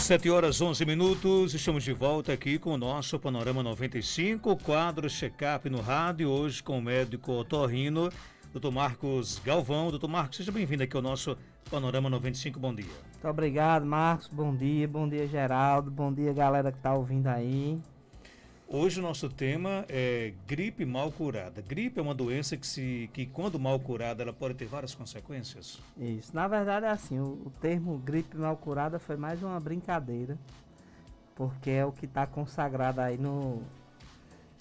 7 horas 11 minutos, estamos de volta aqui com o nosso Panorama 95, quadro Check-up no rádio, hoje com o médico otorrino, Dr. Marcos Galvão. Dr. Marcos, seja bem-vindo aqui ao nosso Panorama 95, bom dia. Muito obrigado, Marcos, bom dia Geraldo, bom dia galera que está ouvindo aí. Hoje o nosso tema é gripe mal curada. Gripe é uma doença que quando mal curada, ela pode ter várias consequências? Isso, na verdade é assim, o termo gripe mal curada foi mais uma brincadeira, porque é o que está consagrado aí no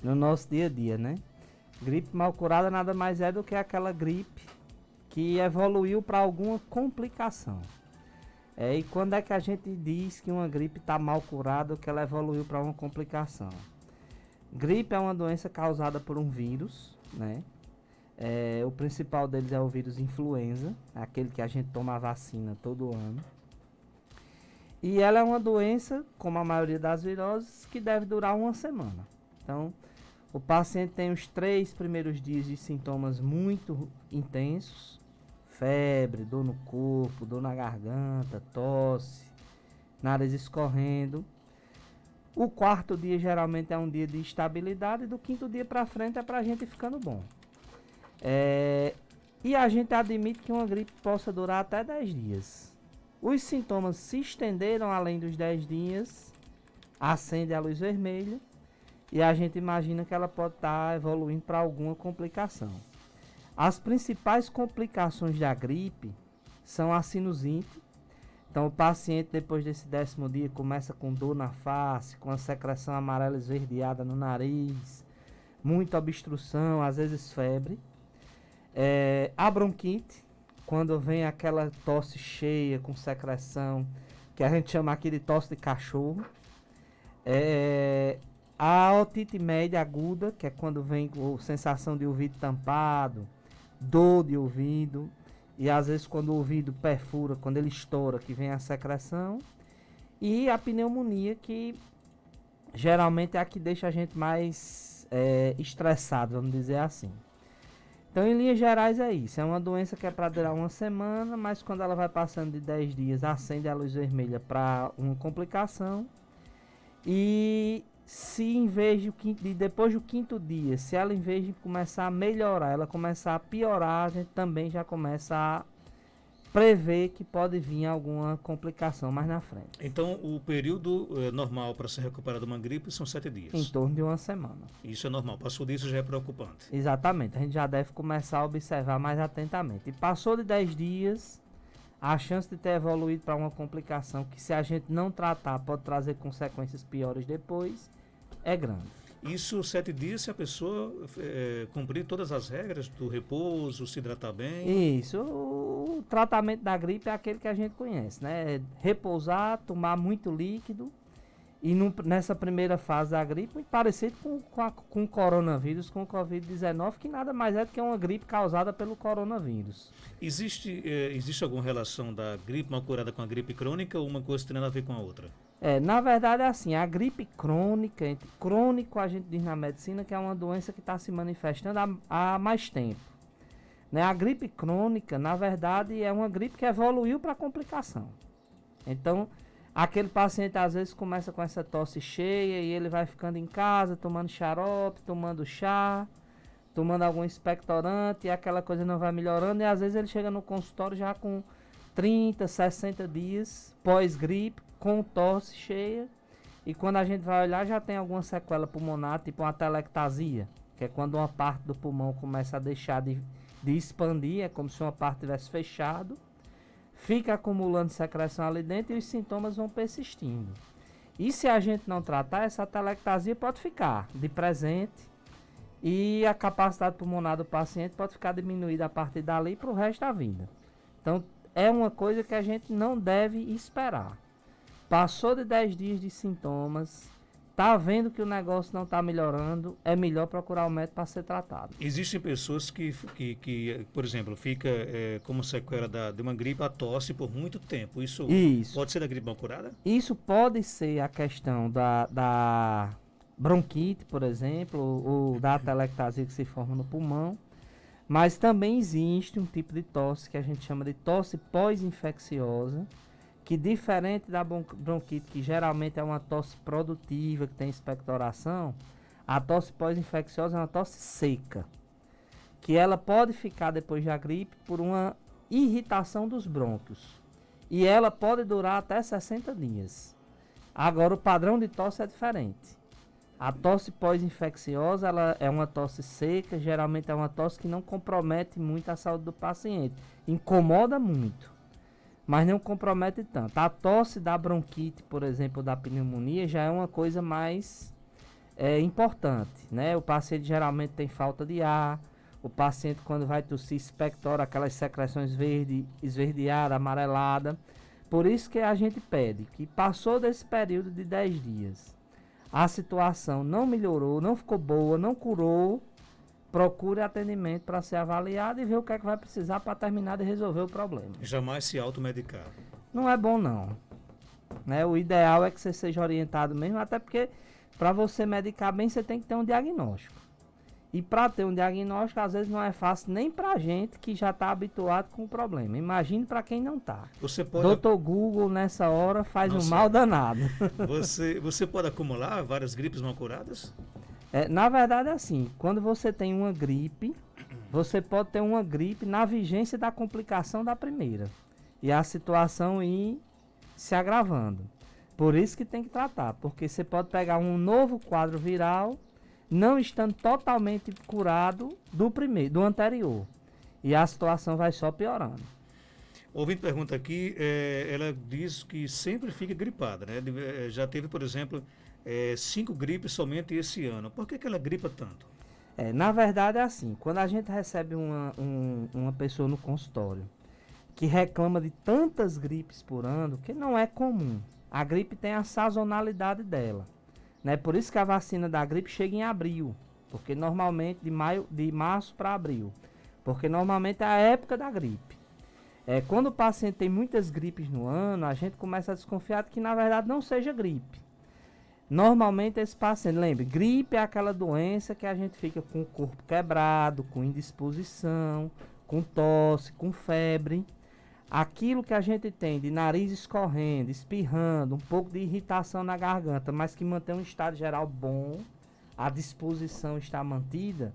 nosso dia a dia, né? Gripe mal curada nada mais é do que aquela gripe que evoluiu para alguma complicação. E quando é que a gente diz que uma gripe está mal curada ou que ela evoluiu para uma complicação? Gripe é uma doença causada por um vírus, né? O principal deles é o vírus influenza, aquele que a gente toma a vacina todo ano. E ela é uma doença, como a maioria das viroses, que deve durar uma semana. Então, o paciente tem os 3 primeiros dias de sintomas muito intensos: febre, dor no corpo, dor na garganta, tosse, nariz escorrendo. O 4º dia geralmente é um dia de estabilidade, e do 5º dia para frente é para a gente ficando bom. E a gente admite que uma gripe possa durar até 10 dias. Os sintomas se estenderam além dos 10 dias, acende a luz vermelha, e a gente imagina que ela pode estar evoluindo para alguma complicação. As principais complicações da gripe são a sinusite. Então o paciente depois desse 10º dia começa com dor na face, com a secreção amarela esverdeada no nariz, muita obstrução, às vezes febre. A bronquite, quando vem aquela tosse cheia com secreção, que a gente chama aqui de tosse de cachorro. A otite média aguda, que é quando vem com sensação de ouvido tampado, dor de ouvido. E às vezes quando o ouvido perfura, quando ele estoura, que vem a secreção. E a pneumonia, que geralmente é a que deixa a gente mais estressado, vamos dizer assim. Então, em linhas gerais é isso. É uma doença que é para durar uma semana, mas quando ela vai passando de 10 dias, acende a luz vermelha para uma complicação. E se em vez de depois do 5º dia, se ela em vez de começar a melhorar, ela começar a piorar, a gente também já começa a prever que pode vir alguma complicação mais na frente. Então o período normal para se recuperar de uma gripe são 7 dias? Em torno de uma semana. Isso é normal, passou disso já é preocupante? Exatamente, a gente já deve começar a observar mais atentamente. E passou de 10 dias, a chance de ter evoluído para uma complicação que, se a gente não tratar, pode trazer consequências piores depois, é grande. Isso 7 dias se a pessoa cumprir todas as regras do repouso, se hidratar bem? Isso, o tratamento da gripe é aquele que a gente conhece, né? Repousar, tomar muito líquido. E nessa primeira fase da gripe, muito parecido com o coronavírus, com o Covid-19, que nada mais é do que uma gripe causada pelo coronavírus. Existe alguma relação da gripe mal curada com a gripe crônica, ou uma coisa tem nada a ver com a outra? Na verdade é assim, a gripe crônica, crônico a gente diz na medicina que é uma doença que está se manifestando há mais tempo. Né? A gripe crônica, na verdade, é uma gripe que evoluiu para complicação. Então, aquele paciente às vezes começa com essa tosse cheia e ele vai ficando em casa, tomando xarope, tomando chá, tomando algum expectorante, e aquela coisa não vai melhorando, e às vezes ele chega no consultório já com 30, 60 dias pós-gripe, com tosse cheia, e quando a gente vai olhar já tem alguma sequela pulmonar, tipo uma atelectasia, que é quando uma parte do pulmão começa a deixar de expandir, é como se uma parte tivesse fechado, fica acumulando secreção ali dentro e os sintomas vão persistindo. E se a gente não tratar, essa atelectasia pode ficar de presente e a capacidade pulmonar do paciente pode ficar diminuída a partir dali para o resto da vida. Então, é uma coisa que a gente não deve esperar. Passou de 10 dias de sintomas, tá vendo que o negócio não está melhorando, é melhor procurar o médico para ser tratado. Existem pessoas que por exemplo, fica como sequela de uma gripe, a tosse por muito tempo. Isso pode ser da gripe mal curada? Isso pode ser a questão da bronquite, por exemplo, ou da atelectasia que se forma no pulmão. Mas também existe um tipo de tosse que a gente chama de tosse pós-infecciosa, que diferente da bronquite, que geralmente é uma tosse produtiva, que tem expectoração, a tosse pós-infecciosa é uma tosse seca, que ela pode ficar depois da gripe por uma irritação dos brônquios. E ela pode durar até 60 dias. Agora, o padrão de tosse é diferente. A tosse pós-infecciosa, ela é uma tosse seca, geralmente é uma tosse que não compromete muito a saúde do paciente. Incomoda muito, mas não compromete tanto. A tosse da bronquite, por exemplo, da pneumonia, já é uma coisa mais importante, né? O paciente geralmente tem falta de ar, o paciente quando vai tossir expectora aquelas secreções verde, esverdeada, amarelada. Por isso que a gente pede que passou desse período de 10 dias, a situação não melhorou, não ficou boa, não curou, procure atendimento para ser avaliado e ver o que é que vai precisar para terminar de resolver o problema. Jamais se automedicar. Não é bom não, né? O ideal é que você seja orientado mesmo, até porque para você medicar bem você tem que ter um diagnóstico. E para ter um diagnóstico às vezes não é fácil nem para a gente que já está habituado com o problema. Imagine para quem não está. Doutor Google nessa hora faz um mal danado. Você pode acumular várias gripes mal curadas? Na verdade é assim, quando você tem uma gripe, você pode ter uma gripe na vigência da complicação da primeira. E a situação ir se agravando. Por isso que tem que tratar, porque você pode pegar um novo quadro viral, não estando totalmente curado do anterior. E a situação vai só piorando. O ouvinte pergunta aqui, ela diz que sempre fica gripada, né? Já teve, por exemplo, 5 gripes somente esse ano. Por que ela gripa tanto? Na verdade é assim, quando a gente recebe uma pessoa no consultório que reclama de tantas gripes por ano, que não é comum. A gripe tem a sazonalidade dela. Né? Por isso que a vacina da gripe chega em abril, porque normalmente de março para abril, porque normalmente é a época da gripe. Quando o paciente tem muitas gripes no ano, a gente começa a desconfiar de que na verdade não seja gripe. Normalmente esse paciente, lembre, gripe é aquela doença que a gente fica com o corpo quebrado, com indisposição, com tosse, com febre. Aquilo que a gente tem de nariz escorrendo, espirrando, um pouco de irritação na garganta, mas que mantém um estado geral bom, a disposição está mantida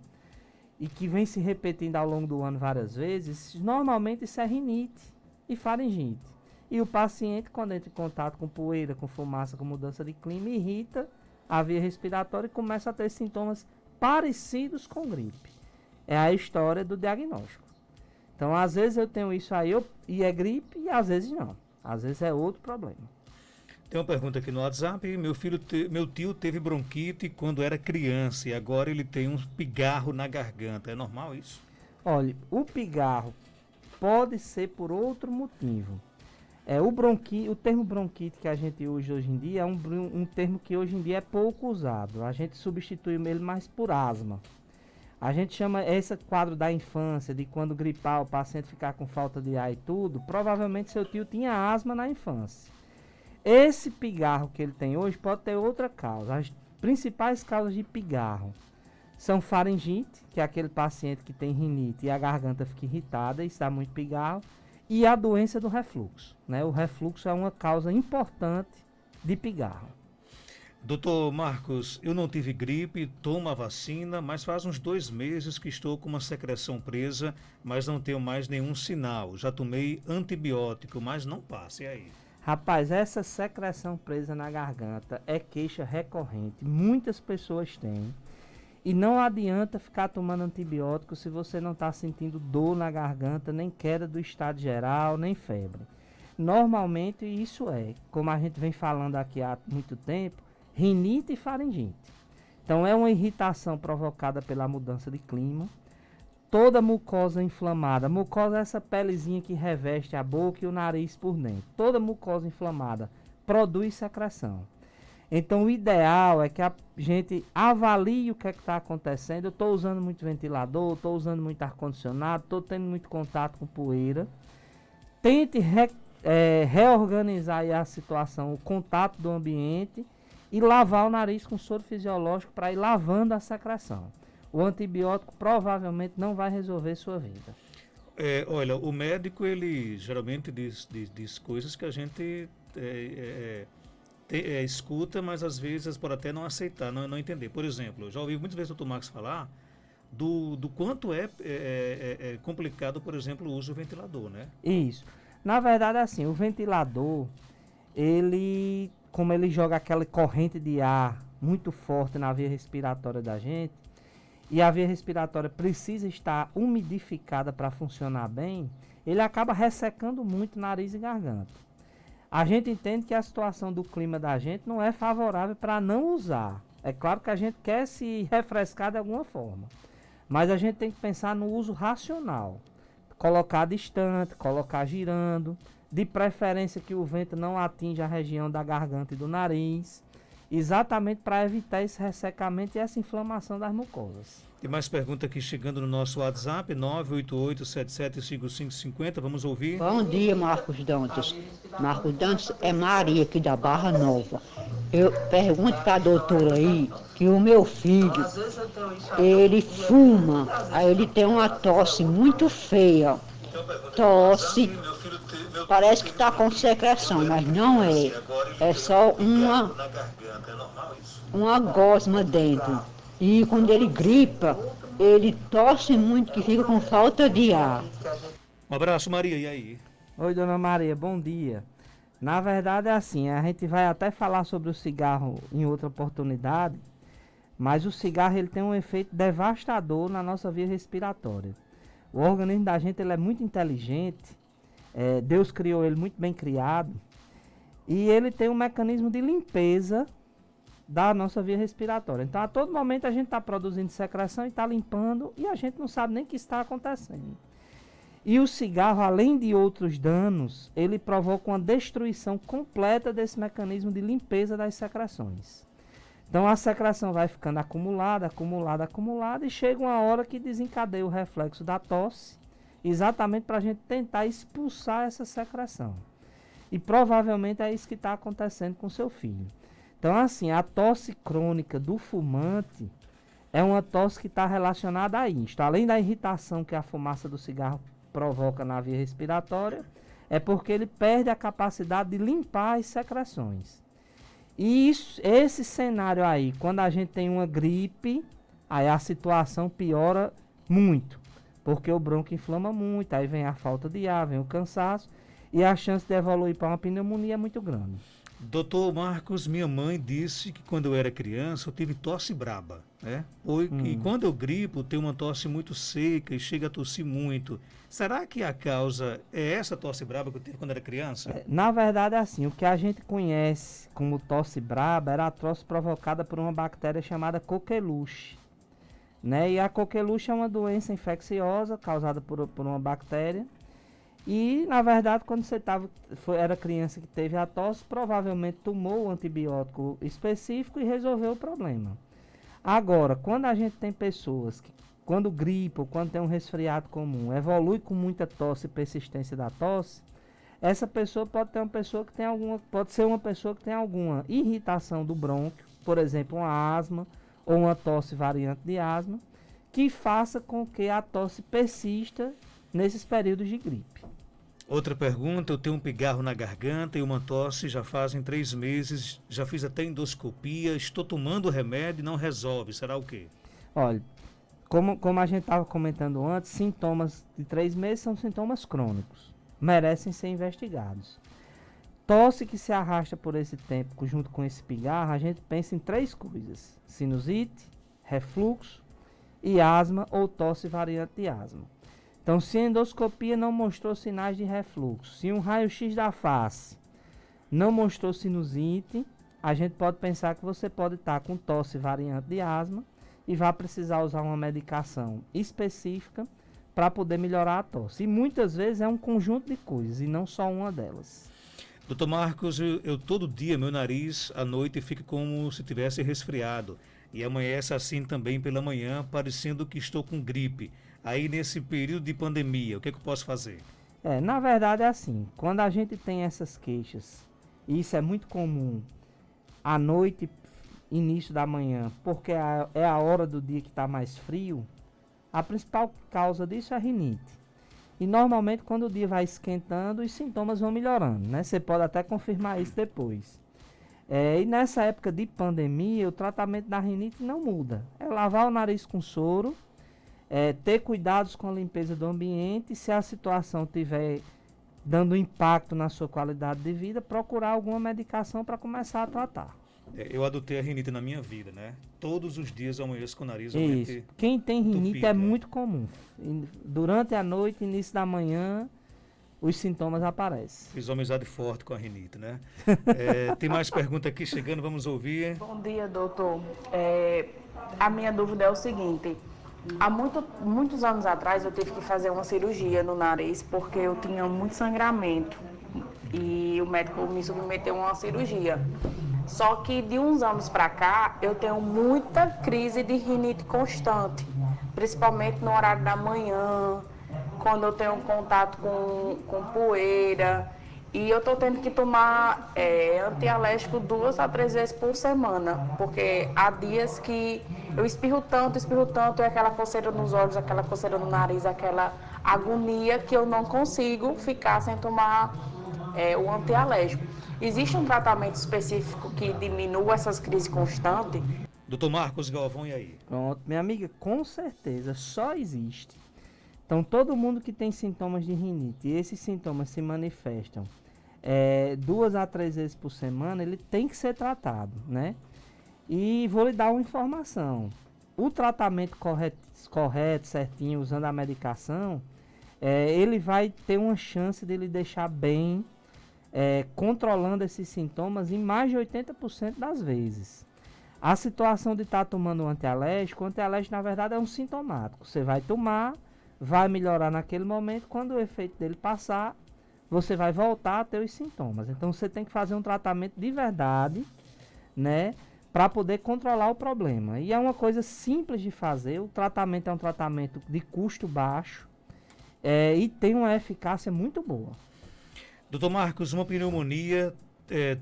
e que vem se repetindo ao longo do ano várias vezes, normalmente isso é rinite e faringite. E o paciente, quando entra em contato com poeira, com fumaça, com mudança de clima, irrita a via respiratória e começa a ter sintomas parecidos com gripe. É a história do diagnóstico. Então, às vezes eu tenho isso aí e é gripe e às vezes não. Às vezes é outro problema. Tem uma pergunta aqui no WhatsApp. Meu tio teve bronquite quando era criança e agora ele tem um pigarro na garganta. É normal isso? Olha, o pigarro pode ser por outro motivo. O termo bronquite que a gente usa hoje em dia é um termo que hoje em dia é pouco usado. A gente substitui ele mais por asma. A gente chama esse quadro da infância, de quando gripar, o paciente ficar com falta de ar e tudo. Provavelmente seu tio tinha asma na infância. Esse pigarro que ele tem hoje pode ter outra causa. As principais causas de pigarro são faringite, que é aquele paciente que tem rinite e a garganta fica irritada e está muito pigarro, e a doença do refluxo, né? O refluxo é uma causa importante de pigarro. Doutor Marcos, eu não tive gripe, tomo a vacina, mas faz uns 2 meses que estou com uma secreção presa, mas não tenho mais nenhum sinal. Já tomei antibiótico, mas não passa. E aí? Rapaz, essa secreção presa na garganta é queixa recorrente. Muitas pessoas têm. E não adianta ficar tomando antibiótico se você não está sentindo dor na garganta, nem queda do estado geral, nem febre. Normalmente isso como a gente vem falando aqui há muito tempo, rinite e faringite. Então é uma irritação provocada pela mudança de clima. Toda mucosa inflamada, mucosa é essa pelezinha que reveste a boca e o nariz por dentro. Toda mucosa inflamada produz secreção. Então o ideal é que a gente avalie o que é que está acontecendo. Eu estou usando muito ventilador, estou usando muito ar-condicionado, estou tendo muito contato com poeira. Tente reorganizar aí a situação, o contato do ambiente e lavar o nariz com soro fisiológico para ir lavando a secreção. O antibiótico provavelmente não vai resolver sua vida. Olha, o médico, ele geralmente diz coisas que a gente escuta, mas às vezes pode até não aceitar, não entender. Por exemplo, eu já ouvi muitas vezes o Dr. Marcos falar do quanto é complicado, por exemplo, o uso do ventilador, né? Isso. Na verdade, assim, o ventilador, como ele joga aquela corrente de ar muito forte na via respiratória da gente, e a via respiratória precisa estar umidificada para funcionar bem, ele acaba ressecando muito nariz e garganta. A gente entende que a situação do clima da gente não é favorável para não usar. É claro que a gente quer se refrescar de alguma forma, mas a gente tem que pensar no uso racional. Colocar distante, colocar girando, de preferência que o vento não atinja a região da garganta e do nariz, exatamente para evitar esse ressecamento e essa inflamação das mucosas. Tem mais pergunta aqui chegando no nosso WhatsApp, 988-775550, vamos ouvir. Bom dia, Marcos Dantas. Marcos Dantas é Maria aqui da Barra Nova. Eu pergunto para a doutora aí que o meu filho, ele fuma, aí ele tem uma tosse muito feia. Tosse, parece que está com secreção, mas não é. É só uma gosma dentro. E quando ele gripa, ele tosse muito, que fica com falta de ar. Um abraço, Maria, e aí? Oi, dona Maria, bom dia. Na verdade é assim, a gente vai até falar sobre o cigarro em outra oportunidade, mas o cigarro ele tem um efeito devastador na nossa via respiratória. O organismo da gente ele é muito inteligente, Deus criou ele muito bem criado, e ele tem um mecanismo de limpeza da nossa via respiratória. Então, a todo momento a gente está produzindo secreção e está limpando e a gente não sabe nem o que está acontecendo. E o cigarro, além de outros danos, ele provoca uma destruição completa desse mecanismo de limpeza das secreções. Então, a secreção vai ficando acumulada e chega uma hora que desencadeia o reflexo da tosse, exatamente para a gente tentar expulsar essa secreção. E provavelmente é isso que está acontecendo com seu filho. Então, assim, a tosse crônica do fumante é uma tosse que está relacionada a isto. Além da irritação que a fumaça do cigarro provoca na via respiratória, é porque ele perde a capacidade de limpar as secreções. E esse cenário aí, quando a gente tem uma gripe, aí a situação piora muito, porque o bronco inflama muito, aí vem a falta de ar, vem o cansaço, e a chance de evoluir para uma pneumonia é muito grande. Doutor Marcos, minha mãe disse que quando eu era criança eu tive tosse braba, né? E quando eu gripo, tenho uma tosse muito seca e chega a tossir muito. Será que a causa é essa tosse braba que eu tive quando era criança? Na verdade, é assim, o que a gente conhece como tosse braba era a tosse provocada por uma bactéria chamada coqueluche, né? E a coqueluche é uma doença infecciosa causada por uma bactéria. E, na verdade, quando você era criança que teve a tosse, provavelmente tomou o antibiótico específico e resolveu o problema. Agora, quando a gente tem pessoas que, quando gripe ou quando tem um resfriado comum, evolui com muita tosse e persistência da tosse, essa pessoa pode ser uma pessoa que tem alguma irritação do brônquio, por exemplo, uma asma ou uma tosse variante de asma, que faça com que a tosse persista nesses períodos de gripe. Outra pergunta, eu tenho um pigarro na garganta e uma tosse já fazem 3 meses, já fiz até endoscopia, estou tomando remédio e não resolve, será o quê? Olha, como a gente estava comentando antes, sintomas de 3 meses são sintomas crônicos, merecem ser investigados. Tosse que se arrasta por esse tempo junto com esse pigarro, a gente pensa em 3 coisas: sinusite, refluxo e asma ou tosse variante de asma. Então, se a endoscopia não mostrou sinais de refluxo, se um raio-x da face não mostrou sinusite, a gente pode pensar que você pode estar com tosse variante de asma e vai precisar usar uma medicação específica para poder melhorar a tosse. E muitas vezes é um conjunto de coisas e não só uma delas. Doutor Marcos, eu todo dia, meu nariz à noite fica como se tivesse resfriado. E amanhece assim também pela manhã, parecendo que estou com gripe. Aí nesse período de pandemia, o que é que eu posso fazer? Na verdade é assim, quando a gente tem essas queixas, e isso é muito comum, à noite, início da manhã, porque é a hora do dia que está mais frio, a principal causa disso é a rinite. E normalmente quando o dia vai esquentando, os sintomas vão melhorando, né? Você pode até confirmar isso depois. E nessa época de pandemia, o tratamento da rinite não muda. É lavar o nariz com soro, ter cuidados com a limpeza do ambiente, se a situação tiver dando impacto na sua qualidade de vida, procurar alguma medicação para começar a tratar. Eu adotei a rinite na minha vida, né? Todos os dias eu amanheço com o nariz Isso. Quem tem rinite entupido, muito comum. Durante a noite, início da manhã, os sintomas aparecem. Fiz uma amizade forte com a rinite, né? Tem mais pergunta aqui chegando, vamos ouvir. Bom dia, doutor. A minha dúvida é o seguinte. Há muitos anos atrás eu tive que fazer uma cirurgia no nariz porque eu tinha muito sangramento e o médico me submeteu a uma cirurgia. Só que de uns anos para cá eu tenho muita crise de rinite constante, principalmente no horário da manhã, quando eu tenho contato com poeira. E eu estou tendo que tomar antialérgico 2 a 3 vezes por semana, porque há dias que eu espirro tanto, é aquela coceira nos olhos, aquela coceira no nariz, aquela agonia que eu não consigo ficar sem tomar o antialérgico. Existe um tratamento específico que diminua essas crises constantes? Doutor Marcos Galvão, e aí? Pronto, minha amiga, com certeza, só existe. Então, todo mundo que tem sintomas de rinite e esses sintomas se manifestam 2 a 3 vezes por semana, ele tem que ser tratado, né? E vou lhe dar uma informação. O tratamento correto, certinho, usando a medicação, ele vai ter uma chance de lhe deixar bem, controlando esses sintomas em mais de 80% das vezes. A situação de estar tomando um antialérgico, o antialérgico na verdade é um sintomático. Você vai tomar, vai melhorar naquele momento, quando o efeito dele passar, você vai voltar a ter os sintomas. Então você tem que fazer um tratamento de verdade, né, para poder controlar o problema. E é uma coisa simples de fazer, o tratamento é um tratamento de custo baixo e tem uma eficácia muito boa. Doutor Marcos, uma pneumonia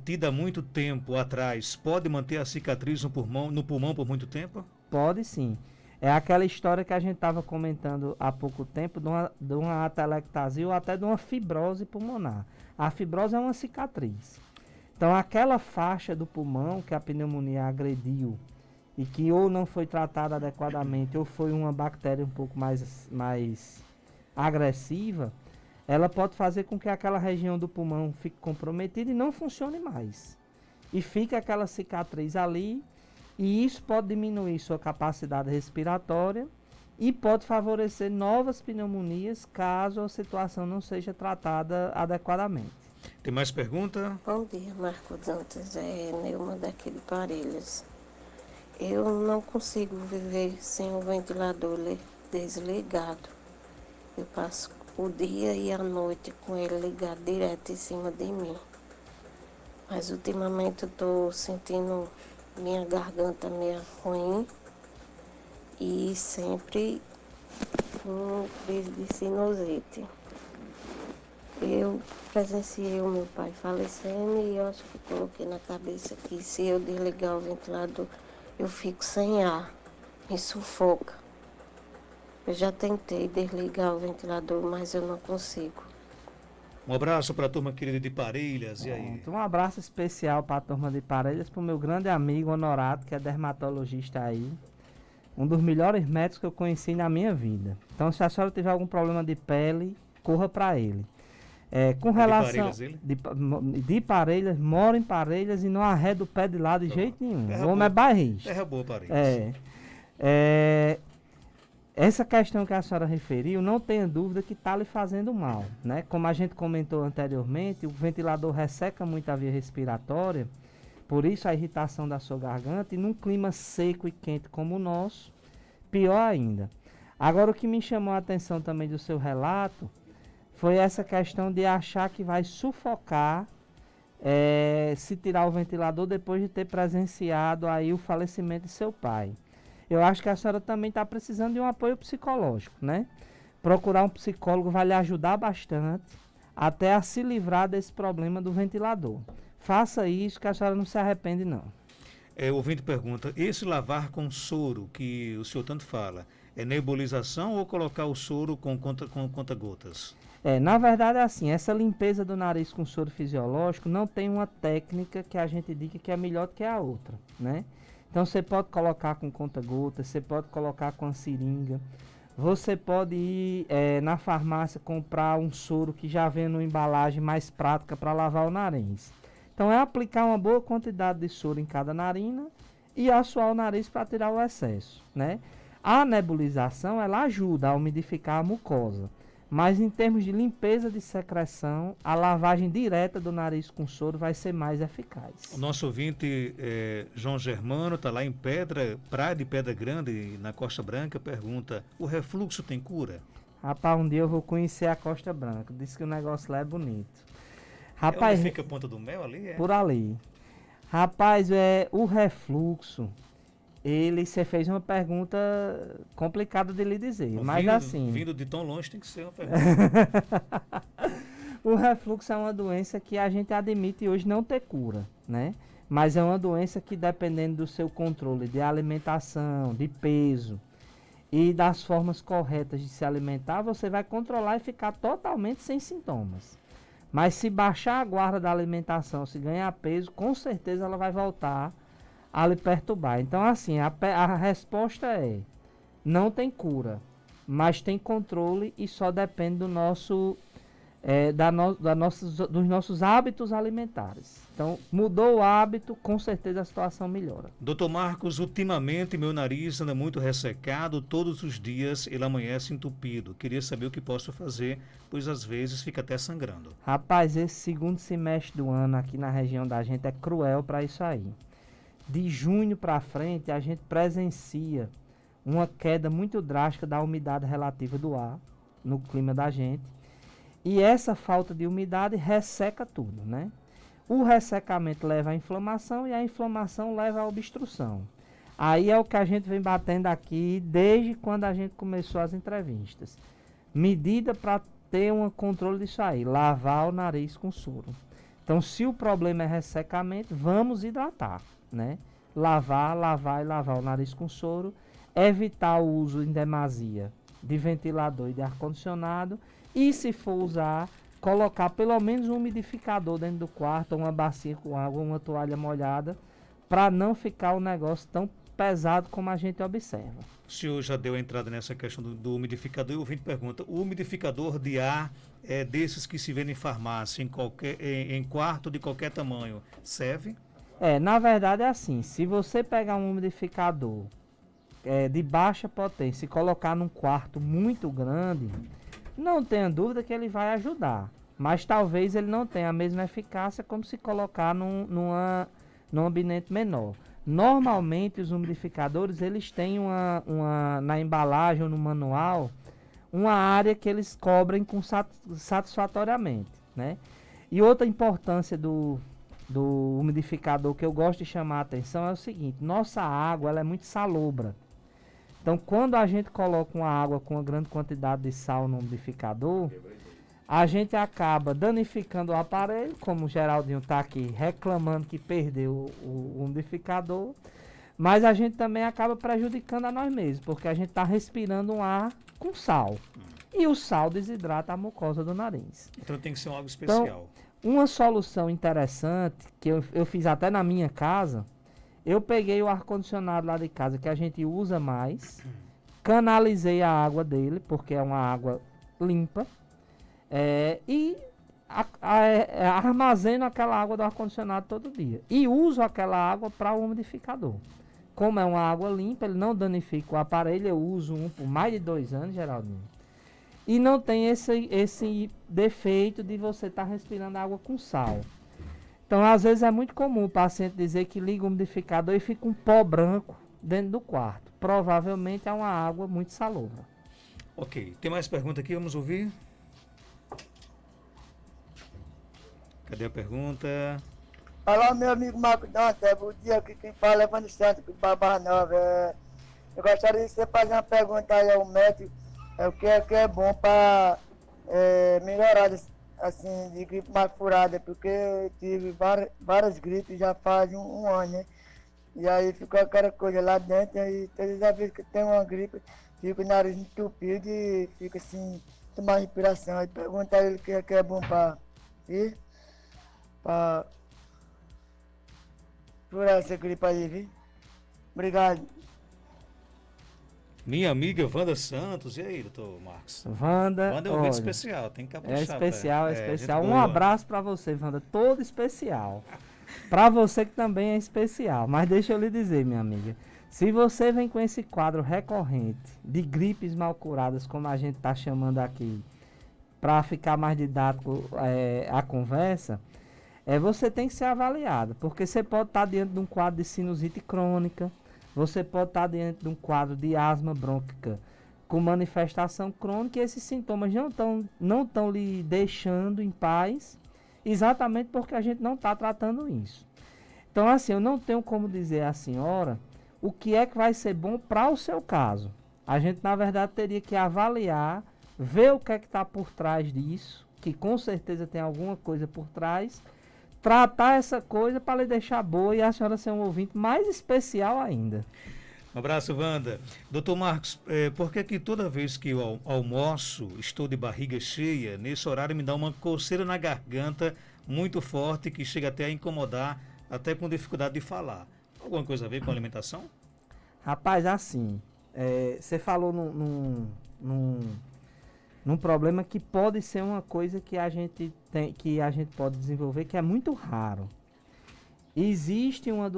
tida há muito tempo atrás, pode manter a cicatriz no pulmão por muito tempo? Pode sim. É aquela história que a gente estava comentando há pouco tempo de uma atelectasia ou até de uma fibrose pulmonar. A fibrose é uma cicatriz. Então, aquela faixa do pulmão que a pneumonia agrediu e que ou não foi tratada adequadamente ou foi uma bactéria um pouco mais agressiva, ela pode fazer com que aquela região do pulmão fique comprometida e não funcione mais. E fica aquela cicatriz ali. E isso pode diminuir sua capacidade respiratória e pode favorecer novas pneumonias caso a situação não seja tratada adequadamente. Tem mais pergunta? Bom dia, Marco Dantas. É Neuma daqui de Parelhas. Eu não consigo viver sem o ventilador desligado. Eu passo o dia e a noite com ele ligado direto em cima de mim. Mas ultimamente eu estou sentindo minha garganta meio ruim e sempre com crise de sinusite. Eu presenciei o meu pai falecendo e eu acho que coloquei na cabeça que se eu desligar o ventilador eu fico sem ar, me sufoca. Eu já tentei desligar o ventilador, mas eu não consigo. Um abraço para a turma querida de Parelhas, e aí? Um abraço especial para a turma de Parelhas, para o meu grande amigo Honorato, que é dermatologista aí. Um dos melhores médicos que eu conheci na minha vida. Então, se a senhora tiver algum problema de pele, corra para ele. Com relação de Parelhas, mora em Parelhas e não arreda o pé de lá de jeito nenhum. O homem é bairrista. Terra boa, Parelhas. Essa questão que a senhora referiu, não tenha dúvida que está lhe fazendo mal, né? Como a gente comentou anteriormente, o ventilador resseca muito a via respiratória, por isso a irritação da sua garganta, e num clima seco e quente como o nosso, pior ainda. Agora, o que me chamou a atenção também do seu relato foi essa questão de achar que vai sufocar se tirar o ventilador depois de ter presenciado aí o falecimento de seu pai. Eu acho que a senhora também está precisando de um apoio psicológico, né? Procurar um psicólogo vai lhe ajudar bastante até a se livrar desse problema do ventilador. Faça isso que a senhora não se arrepende, não. O ouvinte pergunta, esse lavar com soro que o senhor tanto fala, É nebulização ou colocar o soro com conta-gotas? Na verdade, é assim, essa limpeza do nariz com soro fisiológico não tem uma técnica que a gente diga que é melhor do que a outra, né? Então, você pode colocar com conta-gotas, você pode colocar com a seringa, você pode ir na farmácia comprar um soro que já vem numa embalagem mais prática para lavar o nariz. Então, é aplicar uma boa quantidade de soro em cada narina e assoar o nariz para tirar o excesso, né? A nebulização, ela ajuda a umidificar a mucosa. Mas em termos de limpeza de secreção, a lavagem direta do nariz com soro vai ser mais eficaz. O nosso ouvinte, João Germano, está lá em Praia de Pedra Grande, na Costa Branca, pergunta, o refluxo tem cura? Rapaz, um dia eu vou conhecer a Costa Branca. Diz que o negócio lá é bonito. Rapaz, onde fica a Ponta do Mel ali? Por ali. Rapaz, o refluxo, você fez uma pergunta complicada de lhe dizer, mas assim... Vindo de tão longe tem que ser uma pergunta. O refluxo é uma doença que a gente admite hoje não ter cura, né? Mas é uma doença que, dependendo do seu controle de alimentação, de peso e das formas corretas de se alimentar, você vai controlar e ficar totalmente sem sintomas. Mas se baixar a guarda da alimentação, se ganhar peso, com certeza ela vai voltar a lhe perturbar. Então, assim, a resposta é, não tem cura, mas tem controle e só depende do dos nossos hábitos alimentares. Então, mudou o hábito, com certeza a situação melhora. Doutor Marcos, ultimamente meu nariz anda muito ressecado, todos os dias ele amanhece entupido. Queria saber o que posso fazer, pois às vezes fica até sangrando. Rapaz, esse segundo semestre do ano aqui na região da gente é cruel para isso aí. De junho para frente, a gente presencia uma queda muito drástica da umidade relativa do ar no clima da gente. E essa falta de umidade resseca tudo, né? O ressecamento leva à inflamação e a inflamação leva à obstrução. Aí é o que a gente vem batendo aqui desde quando a gente começou as entrevistas. Medida para ter um controle disso aí, lavar o nariz com soro. Então, se o problema é ressecamento, vamos hidratar, né? Lavar o nariz com soro, evitar o uso em demasia de ventilador e de ar-condicionado e, se for usar, colocar pelo menos um umidificador dentro do quarto, uma bacia com água, uma toalha molhada, para não ficar o negócio tão pesado como a gente observa. O senhor já deu a entrada nessa questão do umidificador e o ouvinte pergunta, o umidificador de ar é desses que se vê em farmácia, em quarto de qualquer tamanho, serve? Na verdade é assim, se você pegar um umidificador de baixa potência e colocar num quarto muito grande, não tenha dúvida que ele vai ajudar, mas talvez ele não tenha a mesma eficácia como se colocar num ambiente menor. Normalmente os umidificadores eles têm na embalagem ou no manual uma área que eles cobrem satisfatoriamente, né? E outra importância do umidificador que eu gosto de chamar a atenção é o seguinte, nossa água ela é muito salobra. Então, quando a gente coloca uma água com uma grande quantidade de sal no umidificador, a gente acaba danificando o aparelho, como o Geraldinho está aqui reclamando que perdeu o umidificador, mas a gente também acaba prejudicando a nós mesmos, porque a gente está respirando um ar com sal. E o sal desidrata a mucosa do nariz. Então tem que ser algo especial. Então, uma solução interessante, que eu fiz até na minha casa, eu peguei o ar-condicionado lá de casa, que a gente usa mais, canalizei a água dele, porque é uma água limpa, e armazeno aquela água do ar-condicionado todo dia. E uso aquela água para o umidificador. Como é uma água limpa, ele não danifica o aparelho, eu uso um por mais de 2 anos, Geraldinho. E não tem esse defeito de você estar respirando água com sal. Então, às vezes é muito comum o paciente dizer que liga o umidificador e fica um pó branco dentro do quarto. Provavelmente é uma água muito salobra. Ok, tem mais pergunta aqui, vamos ouvir? Cadê a pergunta? Olá, meu amigo Marco Dante, bom dia, aqui quem fala é Evandro Santos, do Barra Nova. Eu gostaria de você fazer uma pergunta aí ao médico, o que é bom para melhorar assim, de gripe mais furada, porque eu tive várias gripes já faz um ano, né? E aí ficou aquela coisa lá dentro, e todas as vezes que tem uma gripe, fica o nariz entupido e fica assim, tomar respiração. Aí pergunta a ele o que é bom pra curar essa gripe aí, viu? Obrigado. Minha amiga Wanda Santos, e aí, doutor Marcos? Wanda, Wanda é um olha, evento especial, tem que caprichar. é especial, é gente especial. Um boa. abraço pra você, Wanda, todo especial. Pra você que também é especial. Mas deixa eu lhe dizer, minha amiga, se você vem com esse quadro recorrente de gripes mal curadas, como a gente tá chamando aqui, pra ficar mais didático a conversa, você tem que ser avaliado, porque você pode estar diante de um quadro de sinusite crônica, você pode estar diante de um quadro de asma brônquica com manifestação crônica, e esses sintomas não estão lhe deixando em paz, exatamente porque a gente não está tratando isso. Então, assim, eu não tenho como dizer à senhora o que é que vai ser bom para o seu caso. A gente, na verdade, teria que avaliar, ver o que é que está por trás disso, que com certeza tem alguma coisa por trás, tratar essa coisa para lhe deixar boa e a senhora ser um ouvinte mais especial ainda. Um abraço, Wanda. Doutor Marcos, por que toda vez que eu almoço, estou de barriga cheia, nesse horário me dá uma coceira na garganta muito forte que chega até a incomodar, até com dificuldade de falar? Alguma coisa a ver com a alimentação? Rapaz, assim, você falou num problema que pode ser uma coisa que a gente pode desenvolver, que é muito raro. Existe uma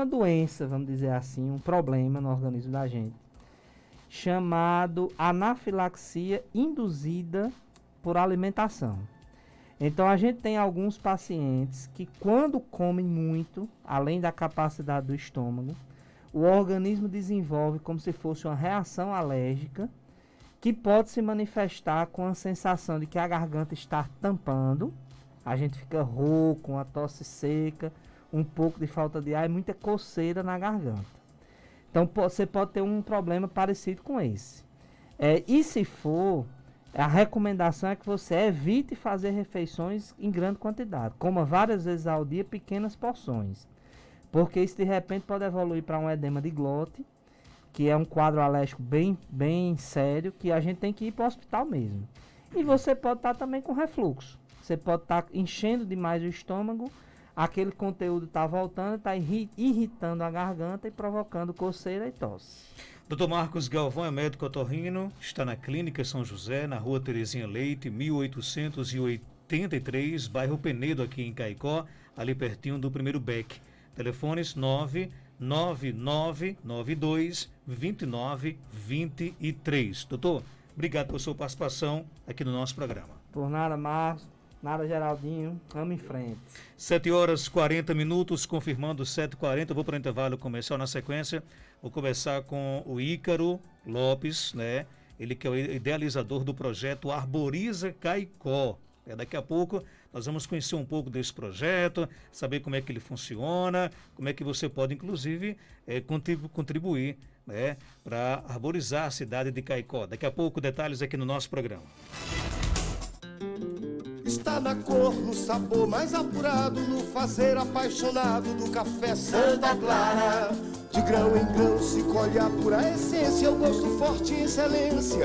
doença, vamos dizer assim, um problema no organismo da gente, chamado anafilaxia induzida por alimentação. Então a gente tem alguns pacientes que, quando comem muito, além da capacidade do estômago, o organismo desenvolve como se fosse uma reação alérgica, que pode se manifestar com a sensação de que a garganta está tampando, a gente fica rouco, uma tosse seca, um pouco de falta de ar e muita coceira na garganta. Então você pode ter um problema parecido com esse. E se for, a recomendação é que você evite fazer refeições em grande quantidade. Coma várias vezes ao dia, pequenas porções. Porque isso de repente pode evoluir para um edema de glote, que é um quadro alérgico bem sério, que a gente tem que ir para o hospital mesmo. E você pode estar também com refluxo. Você pode estar enchendo demais o estômago, aquele conteúdo está voltando, está irritando a garganta e provocando coceira e tosse. Dr. Marcos Galvão é médico otorrino, está na Clínica São José, na Rua Terezinha Leite, 1883, bairro Penedo, aqui em Caicó, ali pertinho do primeiro BEC. Telefones 99992-2923. Doutor, obrigado por sua participação aqui no nosso programa. Por nada, Marcos. Nada, Geraldinho. Vamos em frente. 7h40, confirmando 7h40. Vou para o intervalo comercial. Na sequência, vou conversar com o Ícaro Lopes, né? Ele que é o idealizador do projeto Arboriza Caicó. Daqui a pouco nós vamos conhecer um pouco desse projeto, saber como é que ele funciona, como é que você pode, inclusive, contribuir, né, para arborizar a cidade de Caicó. Daqui a pouco, detalhes aqui no nosso programa. Está na cor, no sabor mais apurado, no fazer apaixonado do café Santa Clara. De grão em grão se colhe a pura essência, o gosto forte e excelência.